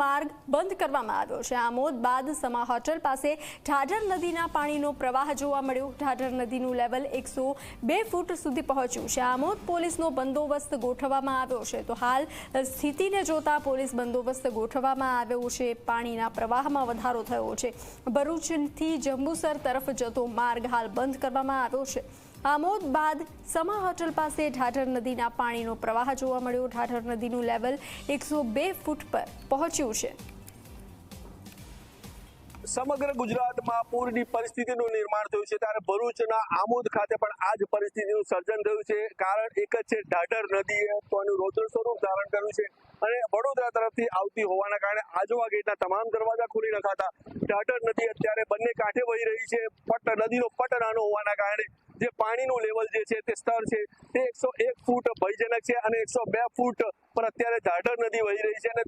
માર્ગ બંધ કરવામાં આવ્યો છે। આમોદ બાદ સમા હોટલ પાસે ઢાઢર નદીના પાણીનો પ્રવાહ જોવા મળ્યો। ઢાઢર નદીનું લેવલ 102 ફૂટ સુધી પહોંચ્યું છે। આમોદ પોલીસનો બંદોબસ્ત ગોઠવવામાં આવ્યો છે। તો હાલ સ્થિતિને જોતા પોલીસ બંદોબસ્ત ગોઠવવામાં આવ્યો છે। પાણીના પ્રવાહમાં વધારો થયો છે। ભરૂચથી જંબુસર તરફ જતો માર્ગ હાલ બંધ કરવામાં આવ્યો છે। આમોદ બાદ સમા હોટલ પાસે ઢાઢર નદીના પાણીનો પ્રવાહ જોવા મળ્યો। ઢાઢર નદીનું લેવલ 102 ફૂટ પર પહોંચ્યું છે। સમગ્ર ગુજરાતમાં પૂરની પરિસ્થિતિનું નિર્માણ થયું છે, ત્યારે ભરૂચના આમોદ ખાતે પણ આ જ પરિસ્થિતિનું સર્જન થયું છે। કારણ એક જ છે, ઢાઢર નદીએ પોતાનું રૌદ્ર સ્વરૂપ ધારણ કર્યું છે અને વડોદરા તરફથી આવતી હોવાના કારણે આજવા ગેટના તમામ દરવાજા ખોલી નખાતા ઢાઢર નદી અત્યારે બંને કાંઠે વહી રહી છે। નદીનો પટ નાનો હોવાના કારણે જે પાણીનું લેવલ જે છે તે સ્તર છે તે 101 ફૂટ ભયજનક છે અને 102 ફૂટ પર અત્યારે ઢાઢર નદી વહી રહી છે અને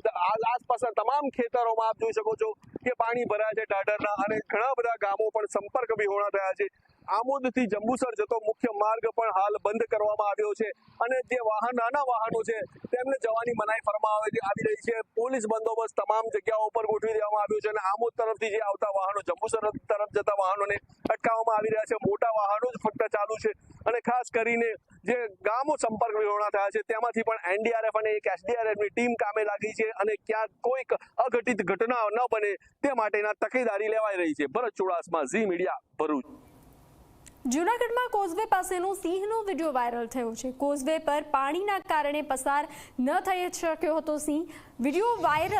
આસપાસના તમામ ખેતરોમાં આપ જોઈ શકો છો કે પાણી ભરાય છે ઢાઢરના અને ઘણા બધા ગામો પણ સંપર્ક વિહોણા થયા છે। આમોદથી જંબુસર જતો મુખ્ય માર્ગ પણ હાલ બંધ કરવામાં આવ્યો છે અને જે નાના વાહનો છે તેમને જવાની મનાઈ ફરમાવી આવી રહી છે। પોલીસ બંદોબસ્ત તમામ જગ્યાઓ પર ગોઠવી દેવામાં આવ્યો છે અને આમોદ તરફથી જે આવતા વાહનો જંબુસર તરફ જતા વાહનોને અટકાવવામાં આવી રહ્યા છે। મોટા વાહનો જ ફક્ત ચાલુ છે અને ખાસ કરીને જે ગામો સંપર્ક વિહોણા થયા છે તેમાંથી પણ એનડીઆરએફ અને એક એસડીઆરએફની ટીમ કામે લાગી છે અને ક્યાંક કોઈક અઘટિત ઘટના ન બને તે માટેના તકેદારી લેવાઈ રહી છે। ભરત ચુડાસમા, ઝી મીડિયા, ભરૂચ। જૂનાગઢમાં કોઝવે પાસેનો સિંહનો વિડીયો વાયરલ થયો છે। કોઝવે પર પાણીના કારણે પસાર ન થઈ શક્યો હતો સિંહ। Video viral